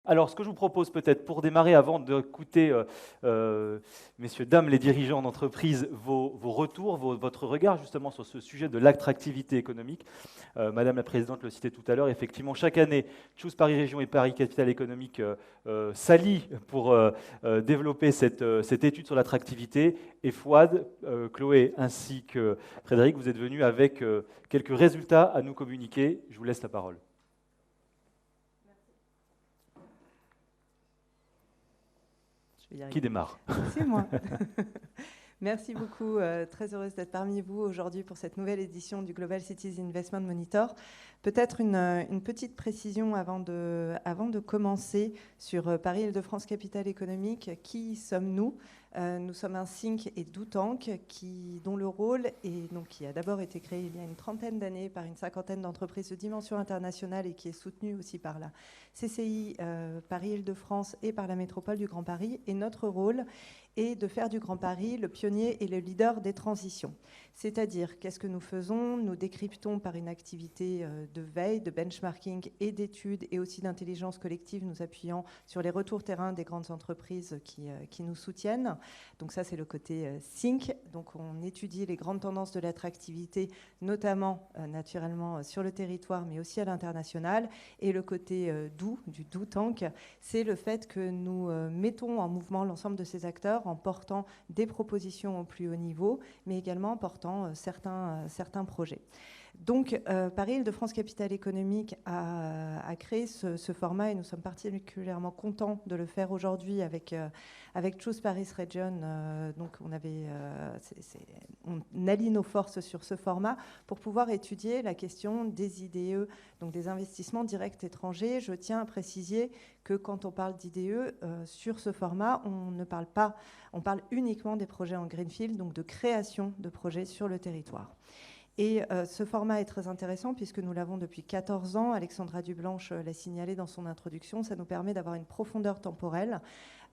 Alors, ce que je vous propose peut-être pour démarrer, avant d'écouter, messieurs, dames, les dirigeants d'entreprise, vos retours, votre regard justement sur ce sujet de l'attractivité économique. Madame la Présidente le citait tout à l'heure, effectivement, chaque année, Choose Paris Région et Paris Capital Économique s'allient pour développer cette étude sur l'attractivité. Et Fouad, Chloé ainsi que Frédéric, vous êtes venus avec quelques résultats à nous communiquer. Je vous laisse la parole. Qui démarre? C'est moi. Merci beaucoup. Très heureuse d'être parmi vous aujourd'hui pour cette nouvelle édition du Global Cities Investment Monitor. Peut-être une petite précision avant de commencer sur Paris-Île-de-France Capital Économique. Qui sommes-nous ? Nous sommes un think et do tank dont le rôle qui a d'abord été créé il y a une trentaine d'années par une cinquantaine d'entreprises de dimension internationale et qui est soutenu aussi par la CCI Paris-Île-de-France et par la métropole du Grand Paris. Et notre rôle est de faire du Grand Paris le pionnier et le leader des transitions. C'est-à-dire, qu'est-ce que nous faisons ? Nous décryptons par une activité de veille, de benchmarking et d'études et aussi d'intelligence collective, nous appuyant sur les retours terrain des grandes entreprises qui nous soutiennent. Donc ça, c'est le côté think. Donc on étudie les grandes tendances de l'attractivité, notamment naturellement sur le territoire, mais aussi à l'international. Et le côté du do tank, c'est le fait que nous mettons en mouvement l'ensemble de ces acteurs en portant des propositions au plus haut niveau, mais également en portant certains projets. Donc, Paris-Île-de-France Capital Économique a créé ce format et nous sommes particulièrement contents de le faire aujourd'hui avec Choose Paris Region. Donc, on allie nos forces sur ce format pour pouvoir étudier la question des IDE, donc des investissements directs étrangers. Je tiens à préciser que quand on parle d'IDE, sur ce format, on parle uniquement des projets en greenfield, donc de création de projets sur le territoire. Et ce format est très intéressant puisque nous l'avons depuis 14 ans. Alexandra Dublanche l'a signalé dans son introduction. Ça nous permet d'avoir une profondeur temporelle.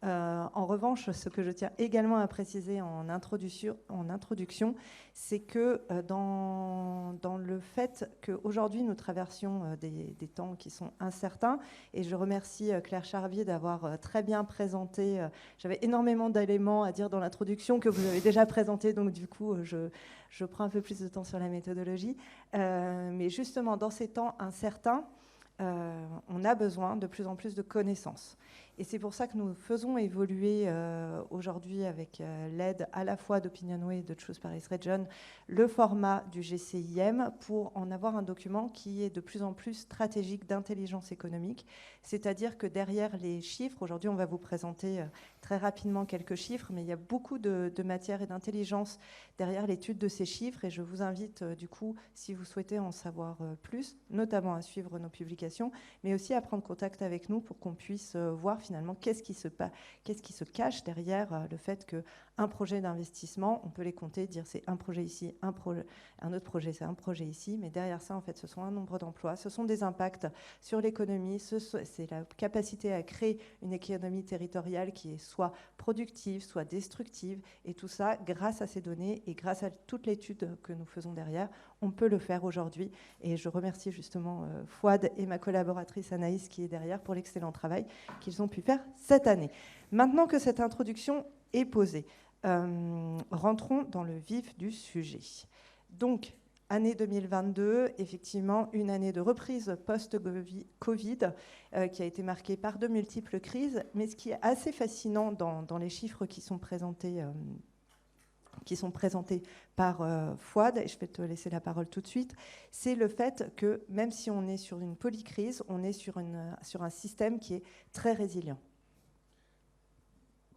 En revanche, ce que je tiens également à préciser en introduction, c'est que dans le fait qu'aujourd'hui nous traversions des temps qui sont incertains, et je remercie Claire Charvier d'avoir très bien présenté, j'avais énormément d'éléments à dire dans l'introduction que vous avez déjà présenté, donc du coup je prends un peu plus de temps sur la méthodologie, mais justement dans ces temps incertains, on a besoin de plus en plus de connaissances. Et c'est pour ça que nous faisons évoluer aujourd'hui, avec l'aide à la fois d'Opinionway et de Choose Paris Region, le format du GCIM pour en avoir un document qui est de plus en plus stratégique d'intelligence économique. C'est-à-dire que derrière les chiffres, aujourd'hui on va vous présenter très rapidement quelques chiffres, mais il y a beaucoup de matière et d'intelligence derrière l'étude de ces chiffres. Et je vous invite du coup, si vous souhaitez en savoir plus, notamment à suivre nos publications, mais aussi à prendre contact avec nous pour qu'on puisse voir finalement qu'est-ce qui se cache derrière le fait qu'un projet d'investissement, on peut les compter, dire c'est un projet ici, un autre projet c'est un projet ici, mais derrière ça en fait ce sont un nombre d'emplois, ce sont des impacts sur l'économie, c'est la capacité à créer une économie territoriale qui est soit productive, soit destructive, et tout ça grâce à ces données et grâce à toute l'étude que nous faisons derrière, on peut le faire aujourd'hui. Et je remercie justement Fouad et ma collaboratrice Anaïs qui est derrière pour l'excellent travail qu'ils ont pu faire cette année. Maintenant que cette introduction est posée, rentrons dans le vif du sujet. Donc, année 2022, effectivement, une année de reprise post-Covid qui a été marquée par de multiples crises. Mais ce qui est assez fascinant dans les chiffres qui sont présentés par Fouad, et je vais te laisser la parole tout de suite, c'est le fait que même si on est sur une polycrise, on est sur un système qui est très résilient.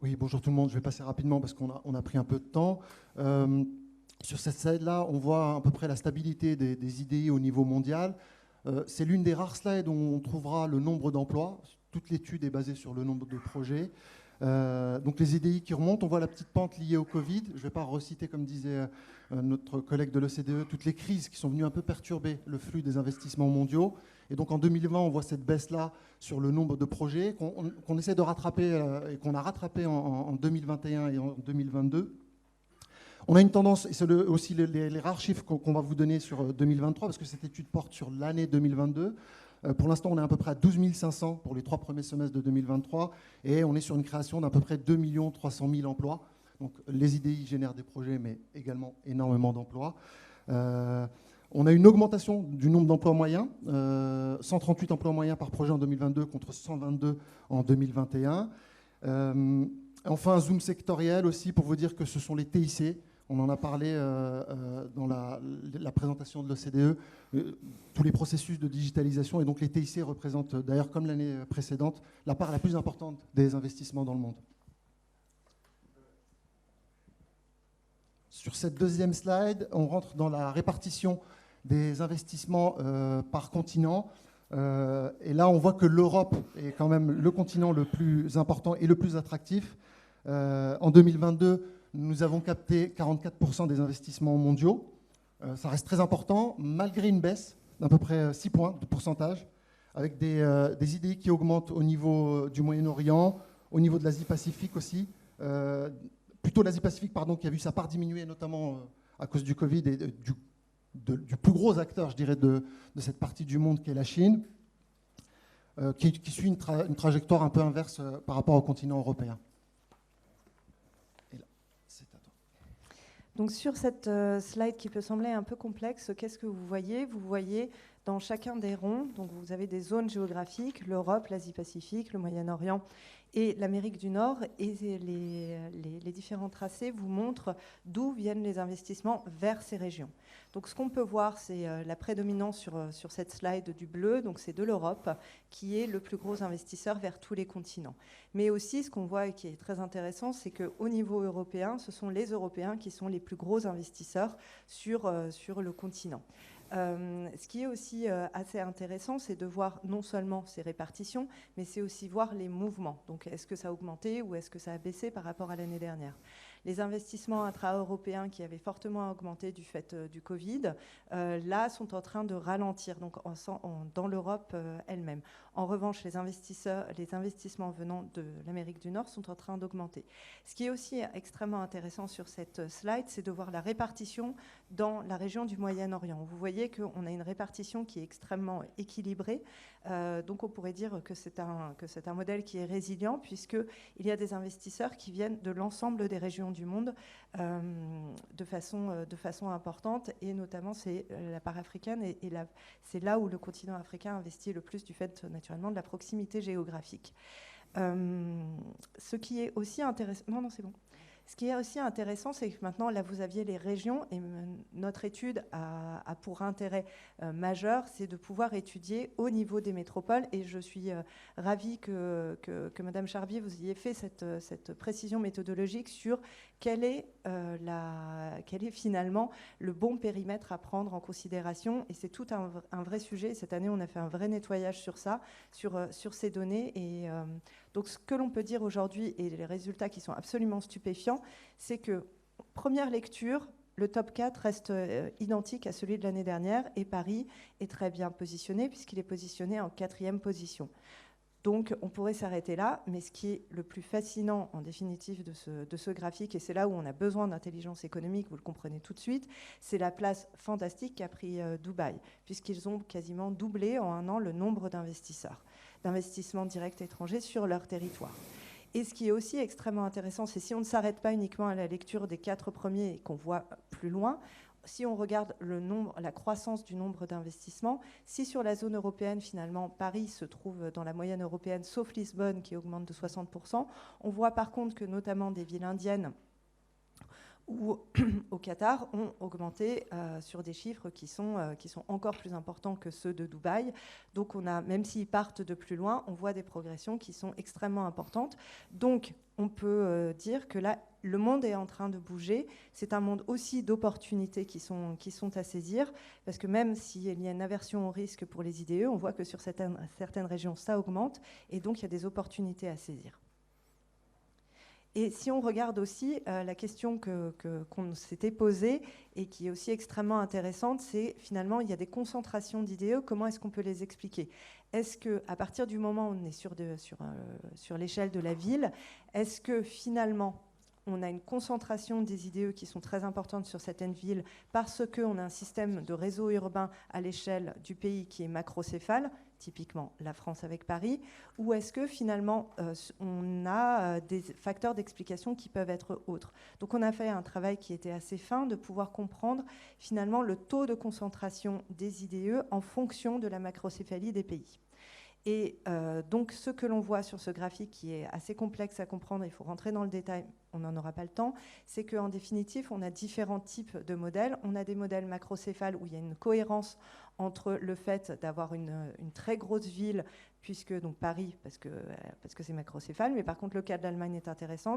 Oui, bonjour tout le monde. Je vais passer rapidement parce qu'on a pris un peu de temps. Sur cette slide-là, on voit à peu près la stabilité des IDI au niveau mondial. C'est l'une des rares slides où on trouvera le nombre d'emplois. Toute l'étude est basée sur le nombre de projets. Donc les IDI qui remontent, on voit la petite pente liée au Covid. Je ne vais pas reciter, comme disait notre collègue de l'OCDE, toutes les crises qui sont venues un peu perturber le flux des investissements mondiaux. Et donc en 2020, on voit cette baisse-là sur le nombre de projets qu'on essaie de rattraper et qu'on a rattrapé en 2021 et en 2022. On a une tendance, et c'est aussi les rares chiffres qu'on va vous donner sur 2023, parce que cette étude porte sur l'année 2022. Pour l'instant, on est à peu près à 12 500 pour les 3 premiers semestres de 2023 et on est sur une création d'à peu près 2 300 000 emplois. Donc les IDI génèrent des projets, mais également énormément d'emplois. On a une augmentation du nombre d'emplois moyens, 138 emplois moyens par projet en 2022 contre 122 en 2021. Enfin, un zoom sectoriel aussi pour vous dire que ce sont les TIC. On en a parlé dans la présentation de l'OCDE, tous les processus de digitalisation. Et donc les TIC représentent, d'ailleurs comme l'année précédente, la part la plus importante des investissements dans le monde. Sur cette deuxième slide, on rentre dans la répartition des investissements par continent. Et là, on voit que l'Europe est quand même le continent le plus important et le plus attractif. En 2022, nous avons capté 44% des investissements mondiaux. Ça reste très important, malgré une baisse d'à peu près 6 points de pourcentage, avec des IDI qui augmentent au niveau du Moyen-Orient, au niveau de l'Asie-Pacifique aussi. Plutôt l'Asie-Pacifique, pardon, qui a vu sa part diminuer, notamment à cause du Covid et du plus gros acteur, je dirais, de cette partie du monde qui est la Chine, qui suit une trajectoire un peu inverse par rapport au continent européen. Et là, c'est à toi. Donc sur cette slide qui peut sembler un peu complexe, qu'est-ce que vous voyez ? Vous voyez dans chacun des ronds, donc vous avez des zones géographiques, l'Europe, l'Asie-Pacifique, le Moyen-Orient et l'Amérique du Nord, et les différents tracés vous montrent d'où viennent les investissements vers ces régions. Donc ce qu'on peut voir, c'est la prédominance sur cette slide du bleu, donc c'est de l'Europe, qui est le plus gros investisseur vers tous les continents. Mais aussi, ce qu'on voit et qui est très intéressant, c'est qu'au niveau européen, ce sont les Européens qui sont les plus gros investisseurs sur le continent. Ce qui est aussi assez intéressant, c'est de voir non seulement ces répartitions, mais c'est aussi voir les mouvements. Donc, est-ce que ça a augmenté ou est-ce que ça a baissé par rapport à l'année dernière ? Les investissements intra-européens qui avaient fortement augmenté du fait du Covid, là, sont en train de ralentir donc dans l'Europe elle-même. En revanche, les investissements venant de l'Amérique du Nord sont en train d'augmenter. Ce qui est aussi extrêmement intéressant sur cette slide, c'est de voir la répartition dans la région du Moyen-Orient. Vous voyez qu'on a une répartition qui est extrêmement équilibrée. Donc on pourrait dire que c'est un modèle qui est résilient, puisqu'il y a des investisseurs qui viennent de l'ensemble des régions du monde de façon importante, et notamment c'est la part africaine, et c'est là où le continent africain investit le plus du fait naturellement de la proximité géographique. Ce qui est aussi intéressant... Non, c'est bon. Ce qui est aussi intéressant, c'est que maintenant, là, vous aviez les régions, et notre étude a pour intérêt majeur, c'est de pouvoir étudier au niveau des métropoles. Et je suis ravie que Madame Charbier, vous ayez fait cette précision méthodologique sur quel est finalement le bon périmètre à prendre en considération. Et c'est tout un vrai sujet. Cette année, on a fait un vrai nettoyage sur ça, sur ces données. Et donc, ce que l'on peut dire aujourd'hui, et les résultats qui sont absolument stupéfiants, c'est que, première lecture, le top 4 reste identique à celui de l'année dernière, et Paris est très bien positionné, puisqu'il est positionné en 4e position. Donc, on pourrait s'arrêter là, mais ce qui est le plus fascinant, en définitive, de ce graphique, et c'est là où on a besoin d'intelligence économique, vous le comprenez tout de suite, c'est la place fantastique qu'a pris Dubaï, puisqu'ils ont quasiment doublé en un an le nombre d'investissements directs étrangers sur leur territoire. Et ce qui est aussi extrêmement intéressant, c'est si on ne s'arrête pas uniquement à la lecture des 4 premiers et qu'on voit plus loin, si on regarde la croissance du nombre d'investissements, si sur la zone européenne, finalement, Paris se trouve dans la moyenne européenne, sauf Lisbonne qui augmente de 60%, on voit par contre que notamment des villes indiennes ou au Qatar ont augmenté sur des chiffres qui sont encore plus importants que ceux de Dubaï. Donc même s'ils partent de plus loin, on voit des progressions qui sont extrêmement importantes. Donc on peut dire que là, le monde est en train de bouger. C'est un monde aussi d'opportunités qui sont à saisir, parce que même s'il y a une aversion au risque pour les IDE, on voit que sur certaines régions, ça augmente, et donc il y a des opportunités à saisir. Et si on regarde aussi la question qu'on s'était posée et qui est aussi extrêmement intéressante, c'est finalement il y a des concentrations d'IDE, comment est-ce qu'on peut les expliquer ? Est-ce qu'à partir du moment où on est sur l'échelle de la ville, est-ce que finalement on a une concentration des IDE qui sont très importantes sur certaines villes parce qu'on a un système de réseau urbain à l'échelle du pays qui est macrocéphale ? typiquement la France avec Paris, ou est-ce que finalement on a des facteurs d'explication qui peuvent être autres? Donc on a fait un travail qui était assez fin de pouvoir comprendre finalement le taux de concentration des IDE en fonction de la macrocéphalie des pays. Et donc ce que l'on voit sur ce graphique, qui est assez complexe à comprendre, il faut rentrer dans le détail, on n'en aura pas le temps, c'est qu'en définitive, on a différents types de modèles. On a des modèles macrocéphales où il y a une cohérence entre le fait d'avoir une très grosse ville, puisque donc Paris, parce que c'est macrocéphale, mais par contre le cas de l'Allemagne est intéressant,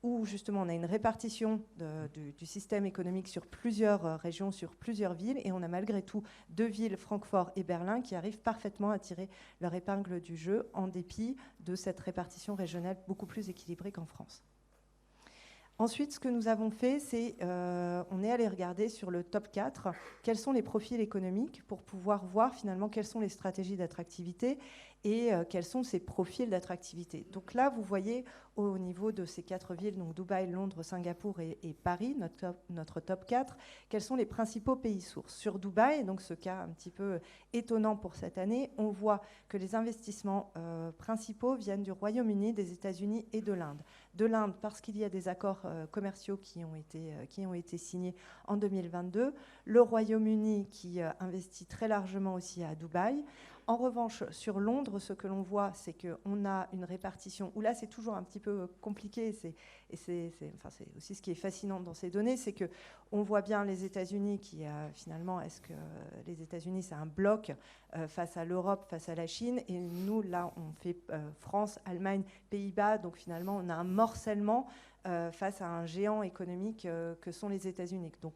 où justement on a une répartition du système économique sur plusieurs régions, sur plusieurs villes, et on a malgré tout 2 villes, Francfort et Berlin, qui arrivent parfaitement à tirer leur épingle du jeu en dépit de cette répartition régionale beaucoup plus équilibrée qu'en France. Ensuite, ce que nous avons fait, c'est on est allé regarder sur le top 4 quels sont les profils économiques pour pouvoir voir finalement quelles sont les stratégies d'attractivité et quels sont ces profils d'attractivité. Donc là, vous voyez au niveau de ces 4 villes, donc Dubaï, Londres, Singapour et Paris, notre top 4, quels sont les principaux pays sources. Sur Dubaï, donc ce cas un petit peu étonnant pour cette année, on voit que les investissements principaux viennent du Royaume-Uni, des États-Unis et de l'Inde. De l'Inde parce qu'il y a des accords commerciaux qui ont été signés en 2022. Le Royaume-Uni qui investit très largement aussi à Dubaï. En revanche, sur Londres, ce que l'on voit, c'est qu'on a une répartition où là, c'est toujours un petit peu compliqué. C'est aussi ce qui est fascinant dans ces données, c'est qu'on voit bien les États-Unis qui, finalement, est-ce que les États-Unis, c'est un bloc face à l'Europe, face à la Chine, et nous, là, on fait France, Allemagne, Pays-Bas, donc finalement, on a un morcellement face à un géant économique que sont les États-Unis. Donc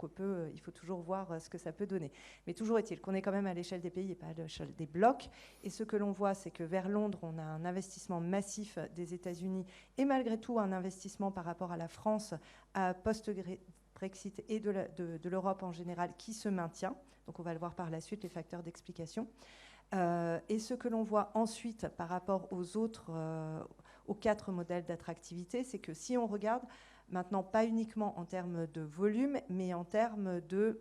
il faut toujours voir ce que ça peut donner. Mais toujours est-il qu'on est quand même à l'échelle des pays et pas à l'échelle des blocs. Et ce que l'on voit, c'est que vers Londres, on a un investissement massif des États-Unis et malgré tout un investissement par rapport à la France à post-Brexit et de l'Europe en général qui se maintient. Donc on va le voir par la suite, les facteurs d'explication. Et ce que l'on voit ensuite par rapport aux 4 modèles d'attractivité, c'est que si on regarde maintenant pas uniquement en termes de volume, mais en termes de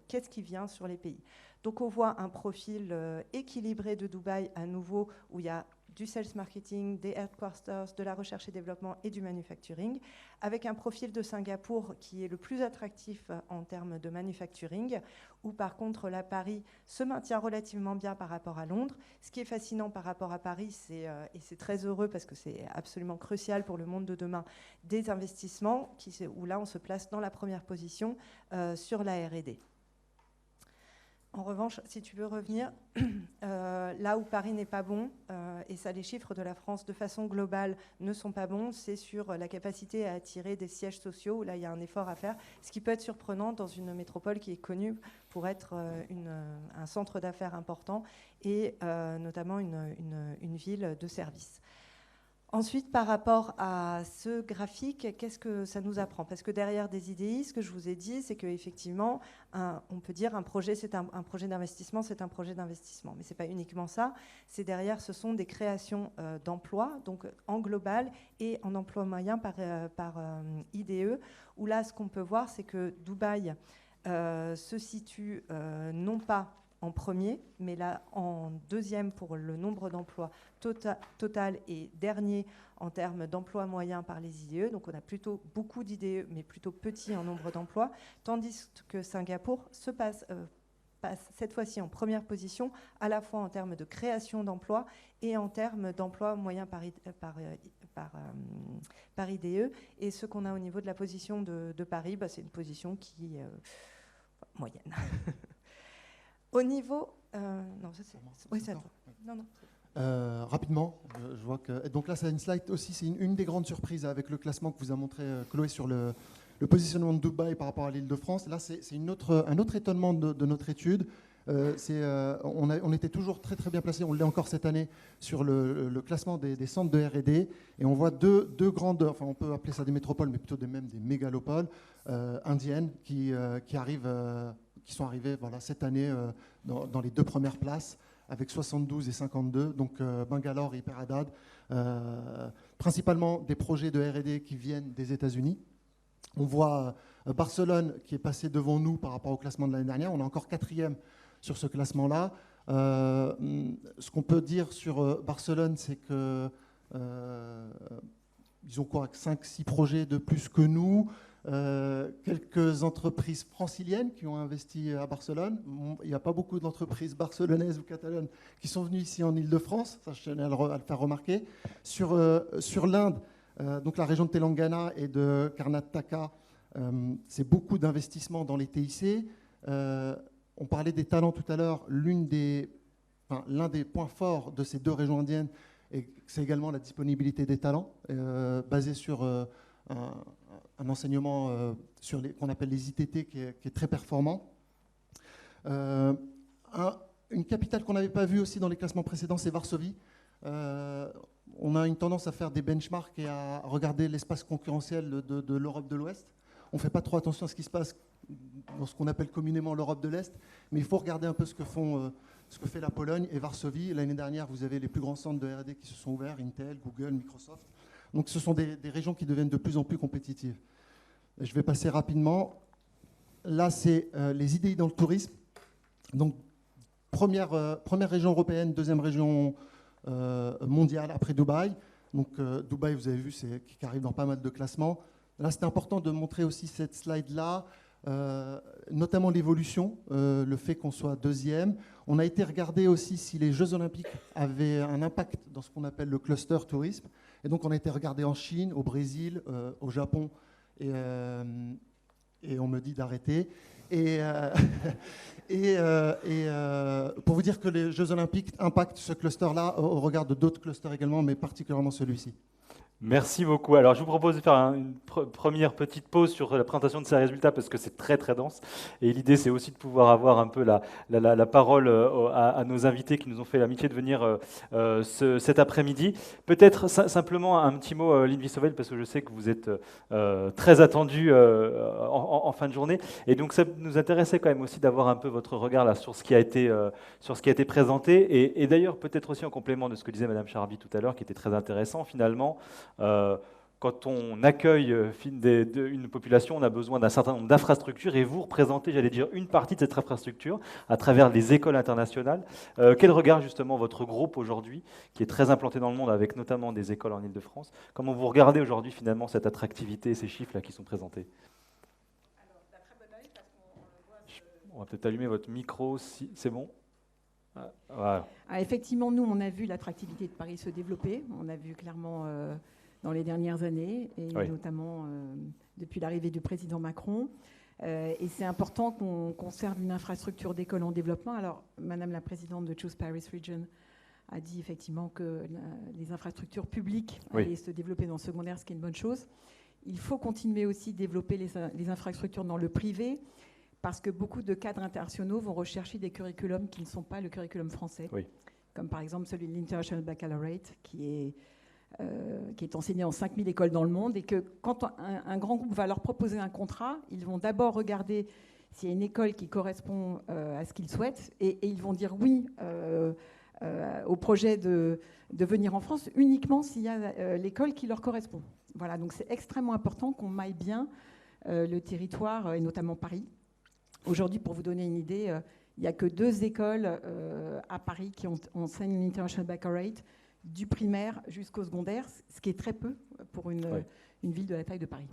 qu'est-ce qui vient sur les pays. Donc on voit un profil équilibré de Dubaï à nouveau, où il y a du sales marketing, des headquarters, de la recherche et développement et du manufacturing, avec un profil de Singapour qui est le plus attractif en termes de manufacturing, où par contre la Paris se maintient relativement bien par rapport à Londres. Ce qui est fascinant par rapport à Paris, et c'est très heureux parce que c'est absolument crucial pour le monde de demain, des investissements, où là on se place dans la première position sur la R&D. En revanche, si tu veux revenir, là où Paris n'est pas bon, et ça les chiffres de la France de façon globale ne sont pas bons, c'est sur la capacité à attirer des sièges sociaux, où là il y a un effort à faire, ce qui peut être surprenant dans une métropole qui est connue pour être un centre d'affaires important et notamment une ville de services. Ensuite, par rapport à ce graphique, qu'est-ce que ça nous apprend? Parce que derrière des IDI, ce que je vous ai dit, c'est qu'effectivement, on peut dire un projet, c'est un projet d'investissement, c'est un projet d'investissement. Mais ce n'est pas uniquement ça. C'est derrière, ce sont des créations d'emplois, donc en global et en emploi moyen par IDE, où là, ce qu'on peut voir, c'est que Dubaï se situe non pas en premier, mais là en deuxième pour le nombre d'emplois total et dernier en termes d'emplois moyens par les IDE. Donc on a plutôt beaucoup d'IDE, mais plutôt petit en nombre d'emplois, tandis que Singapour se passe cette fois-ci en première position, à la fois en termes de création d'emplois et en termes d'emplois moyens par IDE. Et ce qu'on a au niveau de la position de Paris, c'est une position qui est moyenne. Au niveau... non, ça c'est... Oui, c'est à toi. Non. Rapidement, je vois que... Donc là, c'est une slide aussi, c'est une des grandes surprises avec le classement que vous a montré Chloé sur le positionnement de Dubaï par rapport à l'Île-de-France. Là, c'est un autre étonnement de notre étude. On était toujours très très bien placé, on l'est encore cette année, sur le classement des centres de R&D. Et on voit deux grandes, enfin on peut appeler ça des métropoles, mais plutôt même des mégalopoles indiennes qui sont arrivées cette année dans les 2 premières places, avec 72 et 52, donc Bangalore et Hyper Haddad, principalement des projets de R&D qui viennent des États-Unis. On voit Barcelone qui est passé devant nous par rapport au classement de l'année dernière. On est encore 4e sur ce classement-là. Ce qu'on peut dire sur Barcelone, c'est que ils ont quoi, 5-6 projets de plus que nous. Quelques entreprises franciliennes qui ont investi à Barcelone. Il n'y a pas beaucoup d'entreprises barcelonaises ou catalonnes qui sont venues ici en Île-de-France, ça je tenais à le faire remarquer. Sur l'Inde, donc la région de Telangana et de Karnataka, c'est beaucoup d'investissements dans les TIC. On parlait des talents tout à l'heure. L'un des points forts de ces deux régions indiennes, c'est également la disponibilité des talents, basée sur un enseignement qu'on appelle les ITT qui est très performant. Une capitale qu'on n'avait pas vue aussi dans les classements précédents, c'est Varsovie. On a une tendance à faire des benchmarks et à regarder l'espace concurrentiel de l'Europe de l'Ouest. On ne fait pas trop attention à ce qui se passe dans ce qu'on appelle communément l'Europe de l'Est, mais il faut regarder un peu ce que fait la Pologne et Varsovie. L'année dernière, vous avez les plus grands centres de R&D qui se sont ouverts, Intel, Google, Microsoft. Donc ce sont des régions qui deviennent de plus en plus compétitives. Je vais passer rapidement. Là, c'est les IDI dans le tourisme. Donc première région européenne, deuxième région mondiale après Dubaï. Donc Dubaï, vous avez vu, qui arrive dans pas mal de classements. Là, c'est important de montrer aussi cette slide-là, notamment l'évolution, le fait qu'on soit deuxième. On a été regarder aussi si les Jeux Olympiques avaient un impact dans ce qu'on appelle le cluster tourisme. Et donc, on a été regarder en Chine, au Brésil, au Japon, et on me dit d'arrêter. Et pour vous dire que les Jeux Olympiques impactent ce cluster-là au regard de d'autres clusters également, mais particulièrement celui-ci. Merci beaucoup. Alors, je vous propose de faire une première petite pause sur la présentation de ces résultats parce que c'est très très dense. Et l'idée, c'est aussi de pouvoir avoir un peu la parole à nos invités qui nous ont fait l'amitié de venir cet après-midi. Peut-être simplement un petit mot, Lynn Vissovel, parce que je sais que vous êtes très attendu en fin de journée. Et donc, ça nous intéressait quand même aussi d'avoir un peu votre regard là, sur ce qui a été présenté. Et d'ailleurs, peut-être aussi en complément de ce que disait Madame Charby tout à l'heure, qui était très intéressant finalement. Quand on accueille une population, on a besoin d'un certain nombre d'infrastructures et vous représentez, j'allais dire, une partie de cette infrastructure à travers les écoles internationales. Quel regard justement votre groupe aujourd'hui, qui est très implanté dans le monde avec notamment des écoles en Île-de-France, comment vous regardez aujourd'hui finalement cette attractivité, ces chiffres-là qui sont présentés? Alors, d'un très bon œil, parce qu'on le voit. On va peut-être allumer votre micro, si c'est bon. Voilà. Effectivement, nous, on a vu l'attractivité de Paris se développer. On a vu clairement dans les dernières années, et oui, notamment depuis l'arrivée du président Macron. Et c'est important qu'on conserve une infrastructure d'école en développement. Alors, Madame la présidente de Choose Paris Region a dit effectivement que les infrastructures publiques allaient se développer dans le secondaire, ce qui est une bonne chose. Il faut continuer aussi de développer les infrastructures dans le privé, parce que beaucoup de cadres internationaux vont rechercher des curriculums qui ne sont pas le curriculum français, comme par exemple celui de l'International Baccalaureate, qui est enseigné en 5000 écoles dans le monde, et que quand un grand groupe va leur proposer un contrat, ils vont d'abord regarder s'il y a une école qui correspond à ce qu'ils souhaitent, et ils vont dire oui au projet de venir en France uniquement s'il y a l'école qui leur correspond. Voilà, donc c'est extrêmement important qu'on maille bien le territoire, et notamment Paris. Aujourd'hui, pour vous donner une idée, il n'y a que 2 écoles à Paris qui enseignent l'International Baccalaureate, du primaire jusqu'au secondaire, ce qui est très peu pour une ville de la taille de Paris.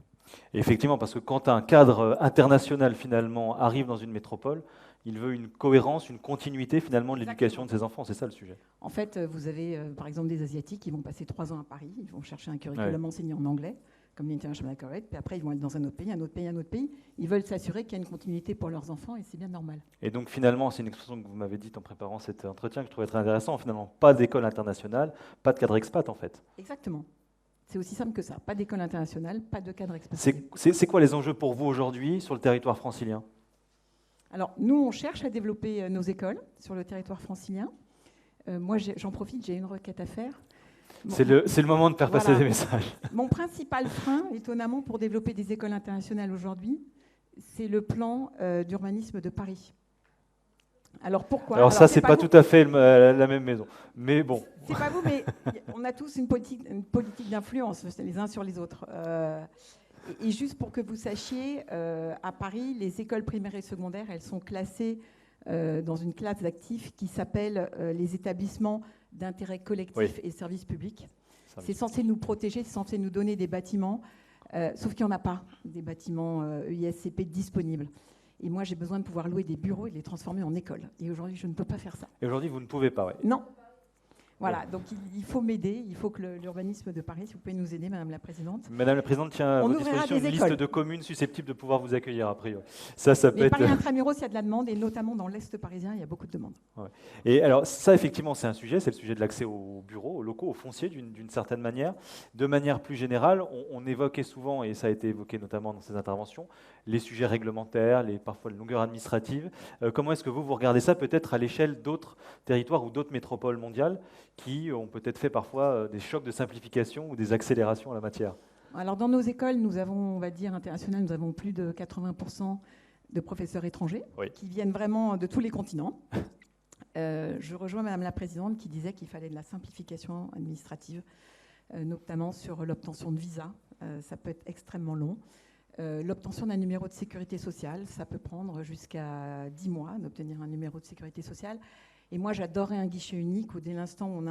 Et effectivement, parce que quand un cadre international finalement arrive dans une métropole, il veut une cohérence, une continuité finalement de l'éducation de ses enfants, c'est ça le sujet. En fait, vous avez par exemple des Asiatiques qui vont passer 3 ans à Paris, ils vont chercher un curriculum enseigné en anglais, comme l'International Baccalaureate, puis après ils vont être dans un autre pays, un autre pays, un autre pays. Ils veulent s'assurer qu'il y a une continuité pour leurs enfants et c'est bien normal. Et donc finalement, c'est une expression que vous m'avez dite en préparant cet entretien que je trouvais très intéressant, finalement, pas d'école internationale, pas de cadre expat en fait. Exactement. C'est aussi simple que ça. Pas d'école internationale, pas de cadre expat. C'est quoi les enjeux pour vous aujourd'hui sur le territoire francilien? Alors nous, on cherche à développer nos écoles sur le territoire francilien. Moi, j'en profite, j'ai une requête à faire. Bon, c'est le moment de faire passer des messages. Mon principal frein, étonnamment, pour développer des écoles internationales aujourd'hui, c'est le plan d'urbanisme de Paris. Alors pourquoi? Alors ça, c'est pas tout à fait la même maison. Mais bon. C'est pas vous, mais on a tous une politique d'influence les uns sur les autres. Et juste pour que vous sachiez, à Paris, les écoles primaires et secondaires, elles sont classées dans une classe d'actifs qui s'appelle les établissements d'intérêt collectif et services publics. C'est censé nous protéger, c'est censé nous donner des bâtiments, sauf qu'il n'y en a pas, des bâtiments EISCP disponibles. Et moi, j'ai besoin de pouvoir louer des bureaux et de les transformer en école. Et aujourd'hui, je ne peux pas faire ça. Et aujourd'hui, vous ne pouvez pas, Non. Voilà, donc il faut m'aider, il faut que l'urbanisme de Paris, si vous pouvez nous aider, Madame la Présidente. Madame la Présidente tient à votre disposition une liste de communes susceptibles de pouvoir vous accueillir, a priori. Ça peut Mais être... Paris Intramuros, il y a de la demande, et notamment dans l'Est parisien, il y a beaucoup de demandes. Ouais. Et alors ça, effectivement, c'est un sujet, c'est le sujet de l'accès aux bureaux, aux locaux, aux fonciers, d'une certaine manière. De manière plus générale, on évoquait souvent, et ça a été évoqué notamment dans ces interventions, les sujets réglementaires, parfois les longueurs administratives. Comment est-ce que vous regardez ça peut-être à l'échelle d'autres territoires ou d'autres métropoles mondiales qui ont peut-être fait parfois des chocs de simplification ou des accélérations en la matière? Alors dans nos écoles, nous avons, on va dire internationales, nous avons plus de 80% de professeurs étrangers qui viennent vraiment de tous les continents. Je rejoins Madame la Présidente qui disait qu'il fallait de la simplification administrative, notamment sur l'obtention de visa. Ça peut être extrêmement long. L'obtention d'un numéro de sécurité sociale, ça peut prendre jusqu'à 10 mois d'obtenir un numéro de sécurité sociale. Et moi, j'adorerais un guichet unique où dès l'instant où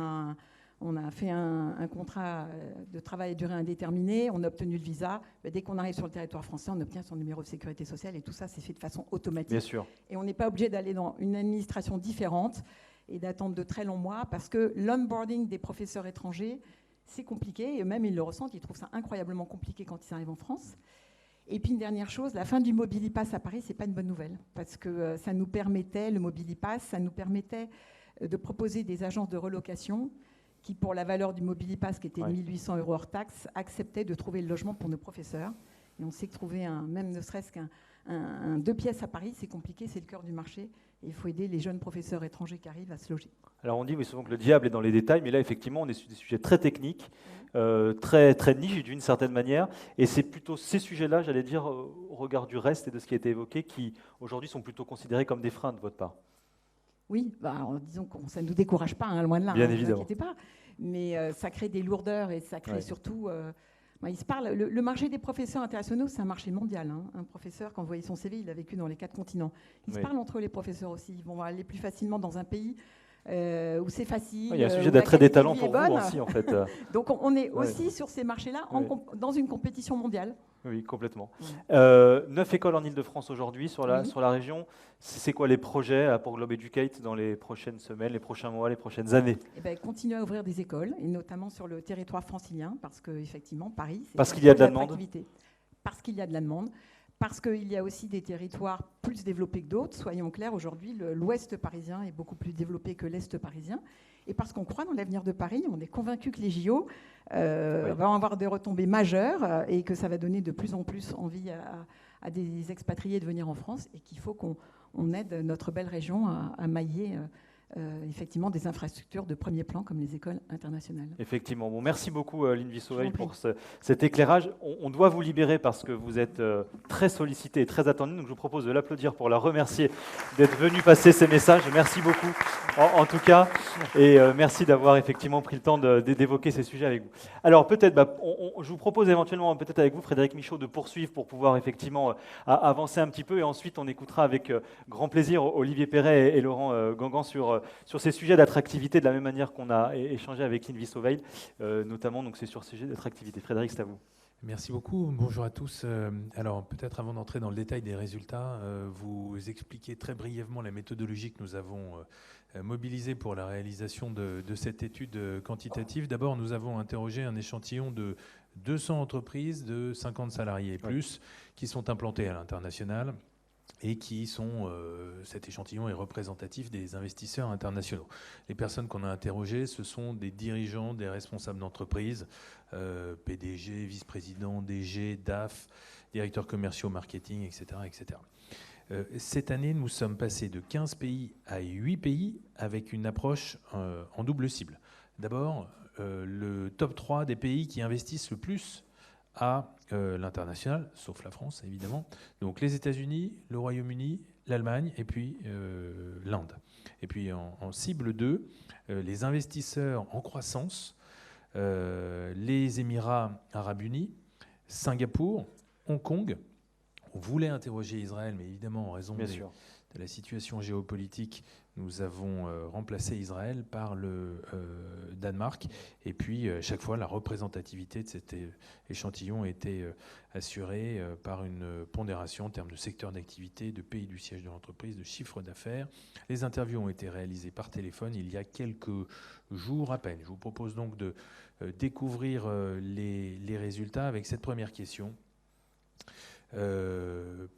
on a fait un contrat de travail à durée indéterminée, on a obtenu le visa, dès qu'on arrive sur le territoire français, on obtient son numéro de sécurité sociale et tout ça, c'est fait de façon automatique. Bien sûr. Et on n'est pas obligé d'aller dans une administration différente et d'attendre de très longs mois parce que l'onboarding des professeurs étrangers, c'est compliqué et eux-mêmes, ils le ressentent, ils trouvent ça incroyablement compliqué quand ils arrivent en France. Et puis une dernière chose, la fin du Mobilipass à Paris, ce n'est pas une bonne nouvelle, parce que ça nous permettait, le Mobilipass, ça nous permettait de proposer des agences de relocation qui, pour la valeur du Mobilipass, qui était de 1 800 € hors taxe, acceptaient de trouver le logement pour nos professeurs. Et on sait que trouver même ne serait-ce qu'un 2 pièces à Paris, c'est compliqué, c'est le cœur du marché. Et il faut aider les jeunes professeurs étrangers qui arrivent à se loger. Alors on dit souvent que le diable est dans les détails, mais là effectivement on est sur des sujets très techniques, très, très niches d'une certaine manière, et c'est plutôt ces sujets-là, j'allais dire, au regard du reste et de ce qui a été évoqué, qui aujourd'hui sont plutôt considérés comme des freins de votre part. Oui, disons que ça ne nous décourage pas, loin de là, bien évidemment. Ne vous inquiétez pas, mais ça crée des lourdeurs et ça crée surtout... il se parle, le marché des professeurs internationaux, c'est un marché mondial. Un professeur, quand vous voyez son CV, il a vécu dans les 4 continents. Ils se parlent entre eux, les professeurs aussi. Ils vont aller plus facilement dans un pays où c'est facile. Il y a un sujet d'attrait des talents pour vous aussi, en fait. Donc on est aussi sur ces marchés-là dans une compétition mondiale. Oui, complètement. 9 écoles en Ile-de-France aujourd'hui sur la région. C'est quoi les projets pour Globe Educate dans les prochaines semaines, les prochains mois, les prochaines années? Continuer à ouvrir des écoles, et notamment sur le territoire francilien, parce qu'effectivement, Paris, c'est parce qu'il y a de la demande. Parce qu'il y a de la demande, parce qu'il y a aussi des territoires plus développés que d'autres. Soyons clairs, aujourd'hui, l'ouest parisien est beaucoup plus développé que l'est parisien. Et parce qu'on croit dans l'avenir de Paris, on est convaincu que les JO vont avoir des retombées majeures et que ça va donner de plus en plus envie à des expatriés de venir en France et qu'il faut qu'on aide notre belle région à mailler effectivement des infrastructures de premier plan comme les écoles internationales. Effectivement. Bon, merci beaucoup Lynn Sauveil pour cet éclairage. On doit vous libérer parce que vous êtes très sollicité et très attendu. Donc je vous propose de l'applaudir pour la remercier d'être venue passer ces messages. Merci beaucoup en tout cas. Et merci d'avoir effectivement pris le temps d'évoquer ces sujets avec vous. Alors peut-être, je vous propose éventuellement peut-être avec vous, Frédéric Michaud, de poursuivre pour pouvoir effectivement avancer un petit peu. Et ensuite, on écoutera avec grand plaisir Olivier Perret et Laurent Gangan sur ces sujets d'attractivité, de la même manière qu'on a échangé avec Lynn Sauveil, notamment, donc c'est sur ces sujets d'attractivité. Frédéric, c'est à vous. Merci beaucoup. Bonjour à tous. Alors, peut-être avant d'entrer dans le détail des résultats, vous expliquer très brièvement la méthodologie que nous avons mobilisée pour la réalisation de cette étude quantitative. D'abord, nous avons interrogé un échantillon de 200 entreprises de 50 salariés et plus qui sont implantées à l'international. Et cet échantillon est représentatif des investisseurs internationaux. Les personnes qu'on a interrogées, ce sont des dirigeants, des responsables d'entreprise, PDG, vice-président, DG, DAF, directeurs commerciaux, marketing, etc. etc. Cette année, nous sommes passés de 15 pays à 8 pays avec une approche en double cible. D'abord, le top 3 des pays qui investissent le plus à l'international, sauf la France évidemment. Donc les États-Unis, le Royaume-Uni, l'Allemagne et puis l'Inde. Et puis en cible 2, les investisseurs en croissance, les Émirats arabes unis, Singapour, Hong Kong. On voulait interroger Israël, mais évidemment en raison la situation géopolitique, nous avons remplacé Israël par le Danemark. Et puis, chaque fois, la représentativité de cet échantillon était assurée par une pondération en termes de secteur d'activité, de pays du siège de l'entreprise, de chiffre d'affaires. Les interviews ont été réalisées par téléphone il y a quelques jours à peine. Je vous propose donc de découvrir les résultats avec cette première question.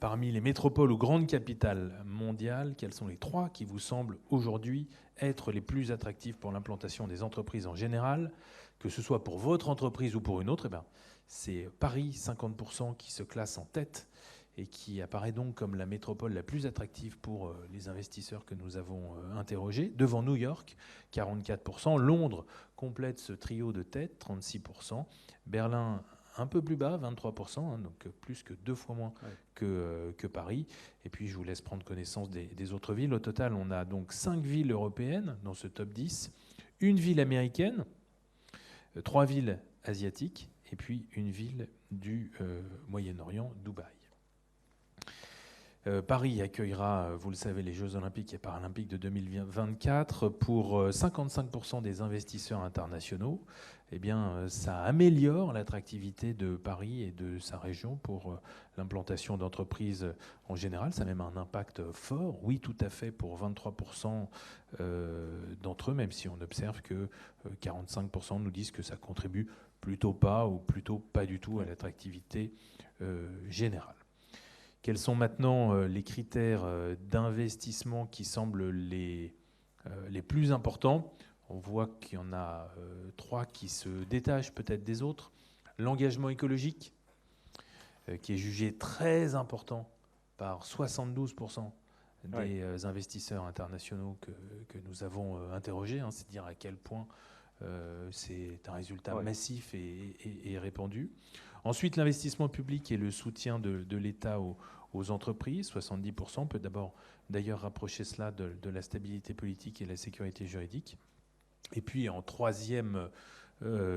Parmi les métropoles ou grandes capitales mondiales, quelles sont les 3 qui vous semblent aujourd'hui être les plus attractives pour l'implantation des entreprises en général, que ce soit pour votre entreprise ou pour une autre? C'est Paris, 50%, qui se classe en tête et qui apparaît donc comme la métropole la plus attractive pour les investisseurs que nous avons interrogés, devant New York, 44%, Londres complète ce trio de tête, 36%, Berlin un peu plus bas, 23%, donc plus que 2 fois moins que Paris. Et puis je vous laisse prendre connaissance des autres villes. Au total, on a donc 5 villes européennes dans ce top 10, une ville américaine, 3 villes asiatiques, et puis une ville du Moyen-Orient, Dubaï. Paris accueillera, vous le savez, les Jeux Olympiques et Paralympiques de 2024 pour 55% des investisseurs internationaux. Eh bien, ça améliore l'attractivité de Paris et de sa région pour l'implantation d'entreprises en général. Ça a même un impact fort, oui, tout à fait, pour 23% d'entre eux, même si on observe que 45% nous disent que ça contribue plutôt pas ou plutôt pas du tout à l'attractivité générale. Quels sont maintenant les critères d'investissement qui semblent les plus importants? On voit qu'il y en a 3 qui se détachent peut-être des autres. L'engagement écologique, qui est jugé très important par 72% des investisseurs internationaux que nous avons interrogés. C'est dire à quel point c'est un résultat massif et répandu. Ensuite, l'investissement public et le soutien de l'État aux entreprises, 70%. On peut d'ailleurs rapprocher cela de la stabilité politique et la sécurité juridique. Et puis, en 3e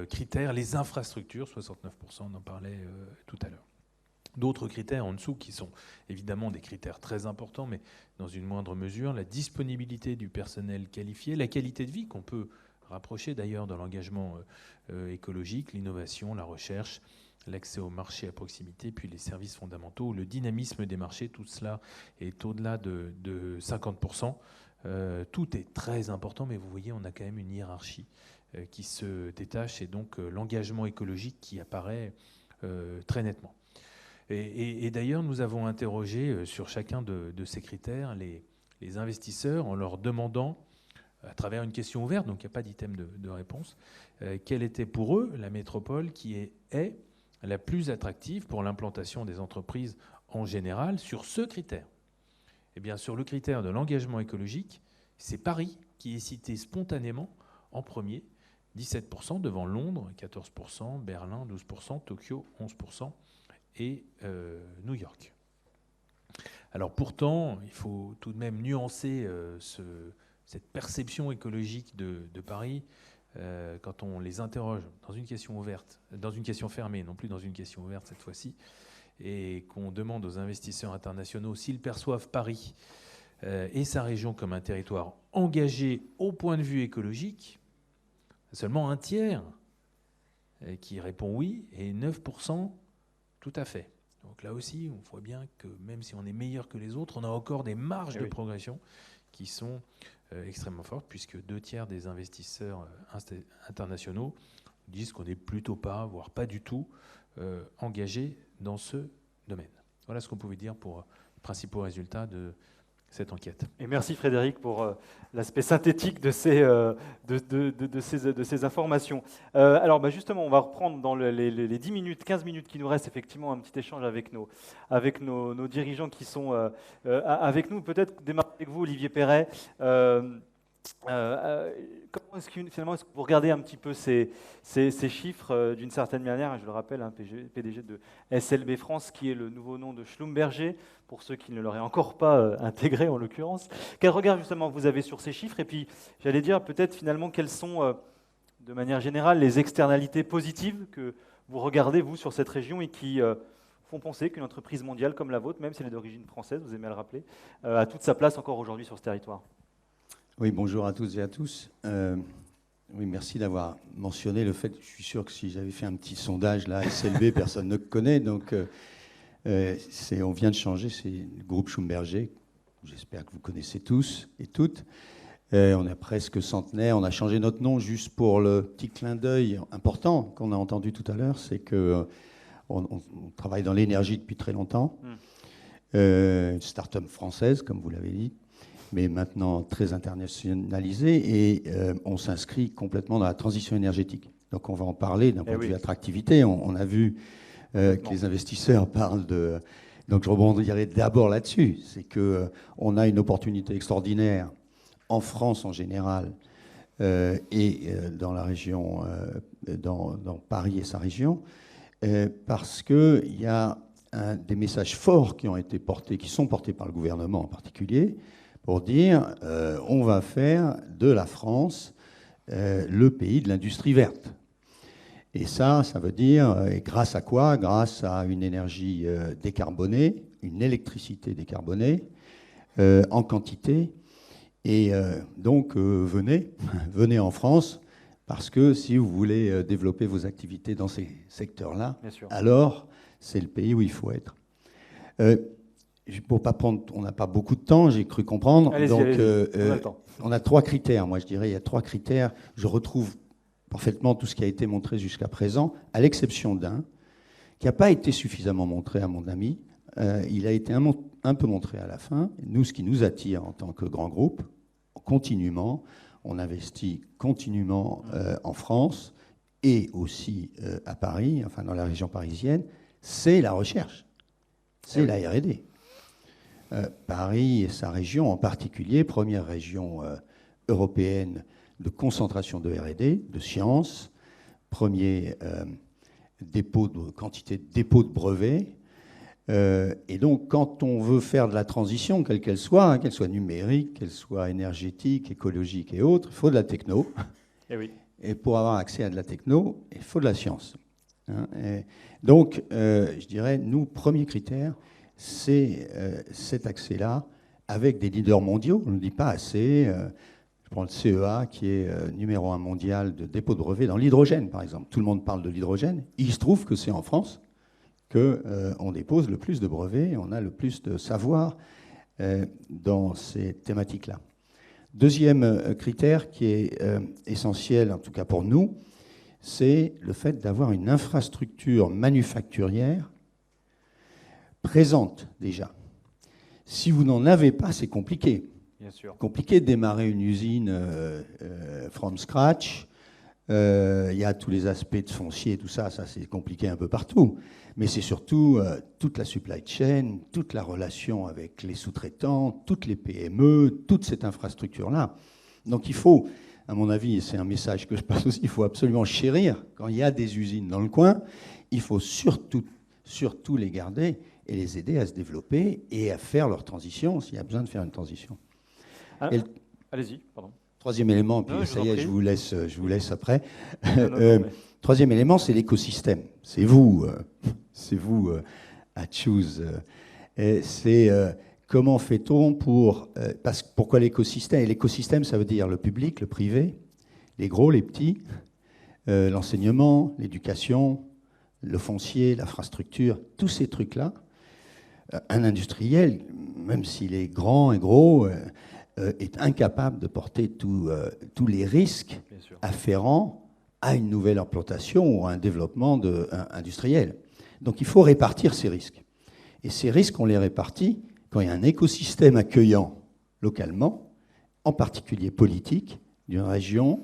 critère, les infrastructures, 69%, on en parlait tout à l'heure. D'autres critères en dessous qui sont évidemment des critères très importants, mais dans une moindre mesure, la disponibilité du personnel qualifié, la qualité de vie qu'on peut rapprocher d'ailleurs de l'engagement écologique, l'innovation, la recherche, l'accès au marché à proximité, puis les services fondamentaux, le dynamisme des marchés, tout cela est au-delà de 50%. Tout est très important, mais vous voyez, on a quand même une hiérarchie qui se détache, et donc l'engagement écologique qui apparaît très nettement. Et d'ailleurs, nous avons interrogé sur chacun de ces critères les investisseurs en leur demandant, à travers une question ouverte, donc il n'y a pas d'item de réponse, quelle était pour eux la métropole qui est la plus attractive pour l'implantation des entreprises en général sur ce critère. Eh bien, sur le critère de l'engagement écologique, c'est Paris qui est cité spontanément en premier, 17% devant Londres, 14%, Berlin, 12%, Tokyo, 11% et New York. Alors pourtant, il faut tout de même nuancer cette perception écologique de Paris quand on les interroge dans une question ouverte, dans une question fermée, non plus dans une question ouverte cette fois-ci, et qu'on demande aux investisseurs internationaux s'ils perçoivent Paris et sa région comme un territoire engagé au point de vue écologique, seulement un tiers qui répond oui et 9% tout à fait. Donc là aussi, on voit bien que même si on est meilleur que les autres, on a encore des marges de progression qui sont extrêmement fortes, puisque 2 tiers des investisseurs internationaux disent qu'on n'est plutôt pas, voire pas du tout, engagés dans ce domaine. Voilà ce qu'on pouvait dire pour les principaux résultats de cette enquête. Et merci Frédéric pour l'aspect synthétique de ces informations. Alors justement, on va reprendre dans les 10 minutes, 15 minutes qui nous restent, effectivement, un petit échange avec nos dirigeants qui sont avec nous. Peut-être démarrer avec vous, Olivier Perret. Comment est-ce que finalement vous regardez un petit peu ces chiffres d'une certaine manière? Je le rappelle, PDG de SLB France, qui est le nouveau nom de Schlumberger, pour ceux qui ne l'auraient encore pas intégré en l'occurrence. Quel regard justement vous avez sur ces chiffres? Et puis j'allais dire peut-être finalement quelles sont de manière générale les externalités positives que vous regardez vous sur cette région et qui font penser qu'une entreprise mondiale comme la vôtre, même si elle est d'origine française, vous aimez le rappeler, a toute sa place encore aujourd'hui sur ce territoire. Oui, bonjour à toutes et à tous. Oui, merci d'avoir mentionné le fait, je suis sûr que si j'avais fait un petit sondage là, SLB, personne ne connaît, donc on vient de changer, c'est le groupe Schlumberger, j'espère que vous connaissez tous et toutes. On est presque centenaire, on a changé notre nom juste pour le petit clin d'œil important qu'on a entendu tout à l'heure, c'est que on travaille dans l'énergie depuis très longtemps, une start-up française, comme vous l'avez dit, mais maintenant très internationalisée, et on s'inscrit complètement dans la transition énergétique. Donc on va en parler d'un point de vue attractivité. On a vu que les investisseurs parlent de... Donc je rebondirai d'abord là-dessus. C'est qu'on a une opportunité extraordinaire en France en général et dans la région, dans Paris et sa région, parce qu'il y a des messages forts qui ont été portés, qui sont portés par le gouvernement en particulier, pour dire on va faire de la France le pays de l'industrie verte. Et ça veut dire, et grâce à quoi? Grâce à une énergie décarbonée, une électricité décarbonée, en quantité. Et donc, venez en France, parce que si vous voulez développer vos activités dans ces secteurs-là, alors c'est le pays où il faut être. Pour pas prendre, on n'a pas beaucoup de temps, j'ai cru comprendre. Donc, on a 3 critères. Moi, je dirais, il y a 3 critères. Je retrouve parfaitement tout ce qui a été montré jusqu'à présent, à l'exception d'un, qui n'a pas été suffisamment montré à mon ami. Il a été un peu montré à la fin. Nous, ce qui nous attire en tant que grand groupe, continuellement, on investit continuellement en France et aussi à Paris, enfin dans la région parisienne, c'est la recherche, c'est la R&D. Paris et sa région en particulier, première région européenne de concentration de R&D, de sciences, premier quantité de dépôts de brevets. Et donc, quand on veut faire de la transition, quelle qu'elle soit numérique, qu'elle soit énergétique, écologique et autres, il faut de la techno. Et pour avoir accès à de la techno, il faut de la science. Donc, je dirais, nous, premier critère, c'est cet accès-là avec des leaders mondiaux. On ne le dit pas assez. Je prends le CEA, qui est numéro 1 mondial de dépôt de brevets dans l'hydrogène, par exemple. Tout le monde parle de l'hydrogène. Il se trouve que c'est en France qu'on dépose le plus de brevets, on a le plus de savoir dans ces thématiques-là. Deuxième critère qui est essentiel, en tout cas pour nous, c'est le fait d'avoir une infrastructure manufacturière présente déjà. Si vous n'en avez pas, c'est compliqué. Bien sûr. Compliqué de démarrer une usine from scratch. Il y a tous les aspects de foncier et tout ça, c'est compliqué un peu partout. Mais c'est surtout toute la supply chain, toute la relation avec les sous-traitants, toutes les PME, toute cette infrastructure-là. Donc il faut, à mon avis, et c'est un message que je passe aussi, il faut absolument chérir. Quand il y a des usines dans le coin, il faut surtout les garder et les aider à se développer et à faire leur transition s'il y a besoin de faire une transition. Allez-y, pardon. Troisième élément, puis ça y est, je vous laisse après. Non, Troisième élément, c'est l'écosystème. C'est vous à choose. C'est comment fait-on pourquoi l'écosystème? Et l'écosystème, ça veut dire le public, le privé, les gros, les petits, l'enseignement, l'éducation, le foncier, l'infrastructure, tous ces trucs-là. Un industriel, même s'il est grand et gros, est incapable de porter tous les risques afférents à une nouvelle implantation ou à un développement industriel. Donc il faut répartir ces risques. Et ces risques, on les répartit quand il y a un écosystème accueillant localement, en particulier politique, d'une région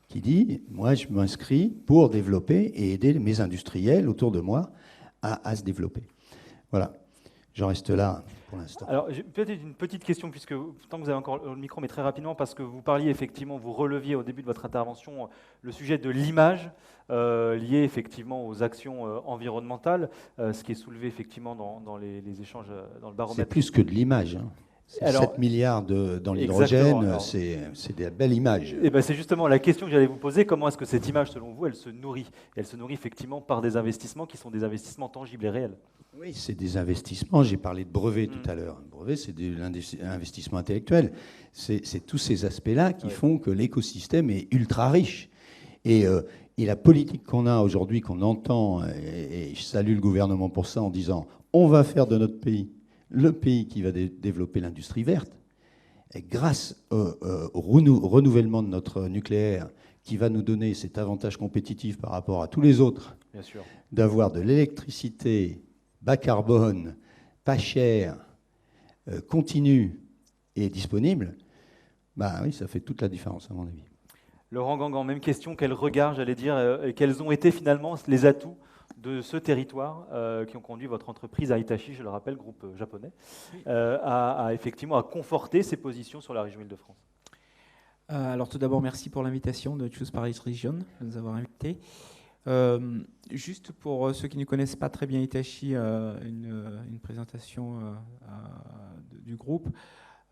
qui dit « moi je m'inscris pour développer et aider mes industriels autour de moi à se développer ». Voilà. J'en reste là pour l'instant. Alors, peut-être une petite question, puisque tant que vous avez encore le micro, mais très rapidement, parce que vous parliez effectivement, vous releviez au début de votre intervention le sujet de l'image liée effectivement aux actions environnementales, ce qui est soulevé effectivement dans les échanges, dans le baromètre. C'est plus que de l'image. Alors, 7 milliards dans l'hydrogène, c'est des belles images. Et ben c'est justement la question que j'allais vous poser. Comment est-ce que cette image, selon vous, elle se nourrit? Elle se nourrit effectivement par des investissements qui sont des investissements tangibles et réels. Oui, c'est des investissements. J'ai parlé de brevets tout à l'heure. Le brevet, c'est de l'investissement intellectuel. C'est tous ces aspects-là qui font que l'écosystème est ultra riche. Et la politique qu'on a aujourd'hui, qu'on entend, et je salue le gouvernement pour ça, en disant on va faire de notre pays le pays qui va développer l'industrie verte, et grâce au renouvellement de notre nucléaire, qui va nous donner cet avantage compétitif par rapport à tous les autres, d'avoir de l'électricité bas carbone, pas chère, continue et disponible, bah oui, ça fait toute la différence à mon avis. Laurent Gangan, même question. Quel regard, j'allais dire, quels ont été finalement les atouts de ce territoire qui ont conduit votre entreprise à Hitachi, je le rappelle, groupe japonais, effectivement à conforter ses positions sur la région Île-de-France? Alors tout d'abord, merci pour l'invitation de Choose Paris Region, de nous avoir invités. Juste pour ceux qui ne connaissent pas très bien Hitachi, une présentation du groupe.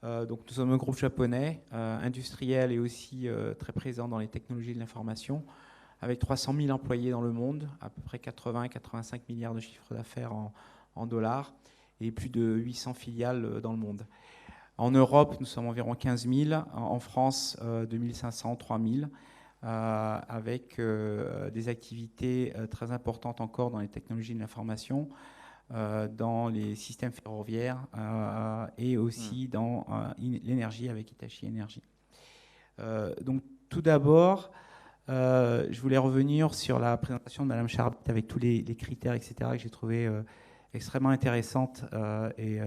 Donc nous sommes un groupe japonais, industriel et aussi très présent dans les technologies de l'information, avec 300 000 employés dans le monde, à peu près 80-85 milliards de chiffre d'affaires en dollars, et plus de 800 filiales dans le monde. En Europe, nous sommes environ 15 000, en France, 2500, 3000, avec des activités très importantes encore dans les technologies de l'information, dans les systèmes ferroviaires et aussi dans l'énergie avec Hitachi Energy. Donc tout d'abord, je voulais revenir sur la présentation de Madame Charbit avec tous les critères, etc., que j'ai trouvé extrêmement intéressante et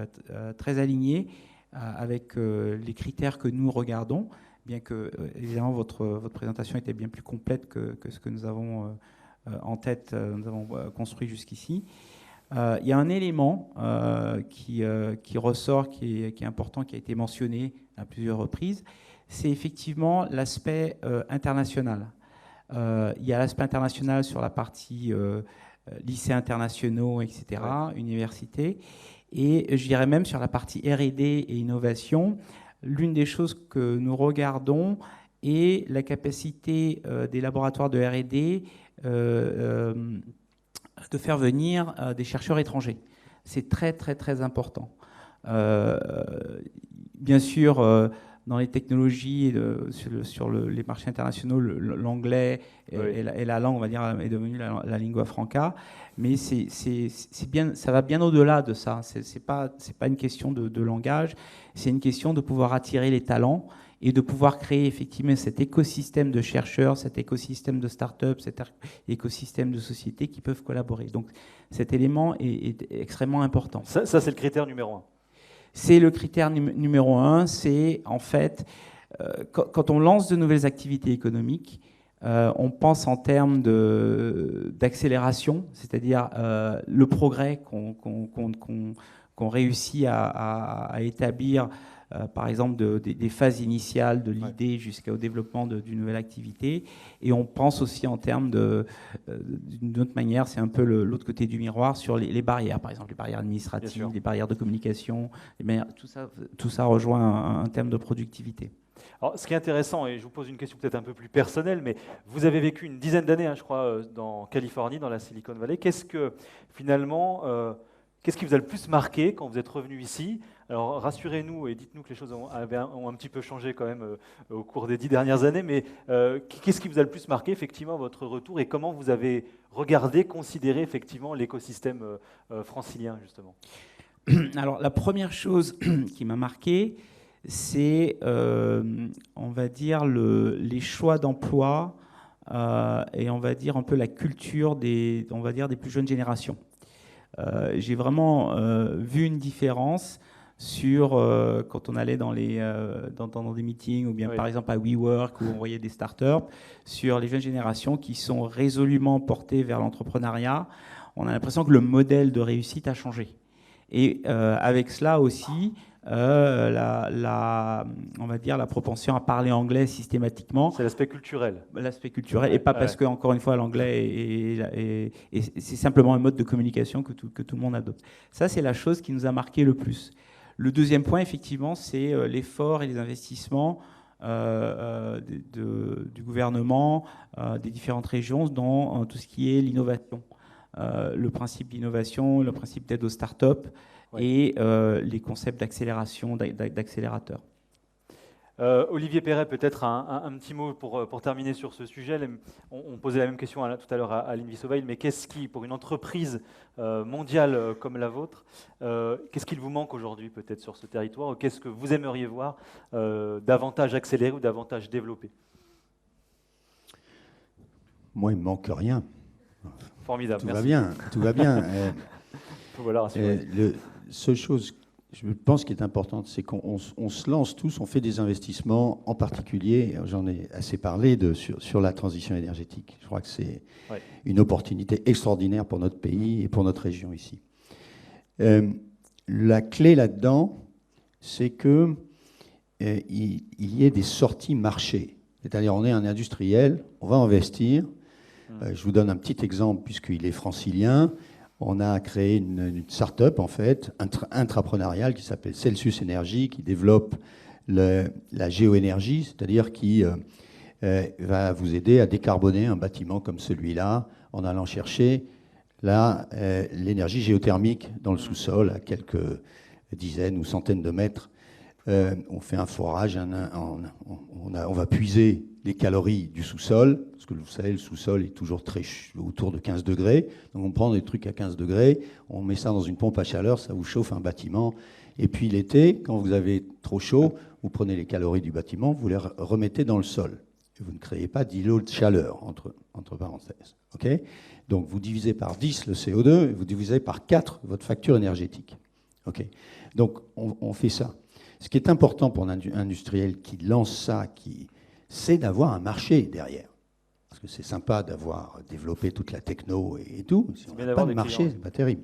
très alignée avec les critères que nous regardons, bien que, évidemment, votre présentation était bien plus complète que ce que nous avons en tête, nous avons construit jusqu'ici. Il y a un élément qui ressort, qui est important, qui a été mentionné à plusieurs reprises, c'est effectivement l'aspect international. Il y a l'aspect international sur la partie lycées internationaux, etc., universités, et je dirais même sur la partie R&D et innovation. L'une des choses que nous regardons est la capacité des laboratoires de R&D de faire venir des chercheurs étrangers. C'est très, très, très important. Bien sûr, dans les technologies, sur les marchés internationaux, l'anglais et la langue, on va dire, est devenue la lingua franca, mais ça va bien au-delà de ça. C'est pas une question de langage, c'est une question de pouvoir attirer les talents et de pouvoir créer effectivement cet écosystème de chercheurs, cet écosystème de start-up, cet écosystème de sociétés qui peuvent collaborer. Donc cet élément est extrêmement important. Ça c'est le critère numéro 1. C'est le critère numéro 1, c'est en fait, quand on lance de nouvelles activités économiques, on pense en termes d'accélération, c'est-à-dire le progrès qu'on réussit à établir, par exemple des phases initiales de l'idée jusqu'au développement d'une nouvelle activité. Et on pense aussi en termes d'une autre manière, c'est un peu l'autre côté du miroir, sur les barrières, par exemple les barrières administratives, les barrières de communication, tout ça rejoint un terme de productivité. Alors, ce qui est intéressant, et je vous pose une question peut-être un peu plus personnelle, mais vous avez vécu une dizaine d'années, je crois, en Californie, dans la Silicon Valley. Qu'est-ce que, finalement, qu'est-ce qui vous a le plus marqué quand vous êtes revenu ici? Alors, rassurez-nous et dites-nous que les choses ont un petit peu changé quand même au cours des 10 dernières années, mais qu'est-ce qui vous a le plus marqué, effectivement, votre retour, et comment vous avez regardé, considéré, effectivement, l'écosystème francilien, justement? Alors, la première chose qui m'a marqué, c'est, on va dire, les choix d'emploi et on va dire un peu la culture des plus jeunes générations. J'ai vraiment vu une différence sur quand on allait dans des meetings ou bien par exemple à WeWork où on voyait des startups, sur les jeunes générations qui sont résolument portées vers l'entrepreneuriat. On a l'impression que le modèle de réussite a changé. Et avec cela aussi, on va dire la propension à parler anglais systématiquement. C'est l'aspect culturel. L'aspect culturel, et pas parce que, encore une fois, l'anglais c'est simplement un mode de communication que tout le monde adopte. Ça, c'est la chose qui nous a marqué le plus. Le deuxième point, effectivement, c'est l'effort et les investissements du gouvernement, des différentes régions dans tout ce qui est l'innovation. Le principe d'innovation, le principe d'aide aux startups et les concepts d'accélération, d'accélérateurs. Olivier Perret, peut-être un petit mot pour terminer sur ce sujet. On posait la même question tout à l'heure à Lynn Vissovail, mais qu'est-ce qui, pour une entreprise mondiale comme la vôtre, qu'est-ce qu'il vous manque aujourd'hui peut-être sur ce territoire? Qu'est-ce que vous aimeriez voir davantage accéléré ou davantage développé? Moi, il ne me manque rien. Formidable, tout merci. Va bien, tout va bien. Voilà, la seule chose, je pense, qui est importante, c'est qu'on se lance tous, on fait des investissements, en particulier, j'en ai assez parlé, sur la transition énergétique. Je crois que c'est une opportunité extraordinaire pour notre pays et pour notre région ici. La clé là-dedans, c'est qu'il y ait des sorties marché. C'est-à-dire, on est un industriel, on va investir. Je vous donne un petit exemple, puisqu'il est francilien. On a créé une start-up, en fait, intrapreneuriale, qui s'appelle Celsius Energy, qui développe la géoénergie, c'est-à-dire qui va vous aider à décarboner un bâtiment comme celui-là, en allant chercher l'énergie géothermique dans le sous-sol, à quelques dizaines ou centaines de mètres. On fait un forage, on va puiser les calories du sous-sol, parce que vous savez, le sous-sol est toujours autour de 15 degrés. Donc on prend des trucs à 15 degrés, on met ça dans une pompe à chaleur, ça vous chauffe un bâtiment. Et puis l'été, quand vous avez trop chaud, vous prenez les calories du bâtiment, vous les remettez dans le sol. Et vous ne créez pas d'îlot de chaleur, entre parenthèses. Okay, donc vous divisez par 10 le CO2, et vous divisez par 4 votre facture énergétique. Okay, donc on fait ça. Ce qui est important pour un industriel qui lance ça, c'est d'avoir un marché derrière. Parce que c'est sympa d'avoir développé toute la techno et tout. Si on n'a pas de marché, c'est pas terrible.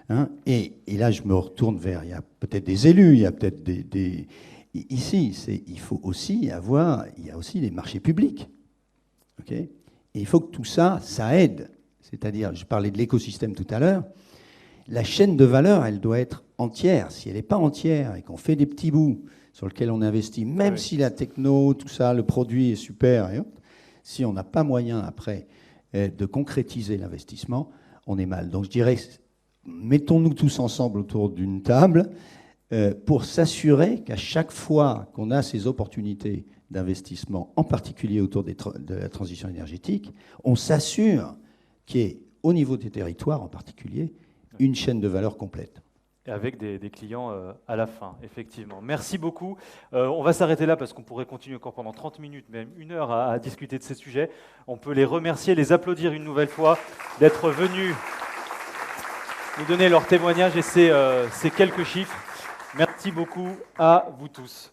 Hein, et là, je me retourne vers, il y a peut-être des élus, il y a peut-être ici, il faut aussi il y a aussi des marchés publics. Okay, et il faut que tout ça, ça aide. C'est-à-dire, je parlais de l'écosystème tout à l'heure, la chaîne de valeur, elle doit être entière. Si elle n'est pas entière et qu'on fait des petits bouts sur lesquels on investit, même si la techno, tout ça, le produit est super, si on n'a pas moyen après de concrétiser l'investissement, on est mal. Donc je dirais, mettons-nous tous ensemble autour d'une table pour s'assurer qu'à chaque fois qu'on a ces opportunités d'investissement, en particulier autour de la transition énergétique, on s'assure qu'il y ait, au niveau des territoires en particulier, une chaîne de valeur complète. Et avec des clients à la fin, effectivement. Merci beaucoup. On va s'arrêter là parce qu'on pourrait continuer encore pendant 30 minutes, même 1 heure à discuter de ces sujets. On peut les remercier, les applaudir une nouvelle fois d'être venus nous donner leur témoignage et ces quelques chiffres. Merci beaucoup à vous tous.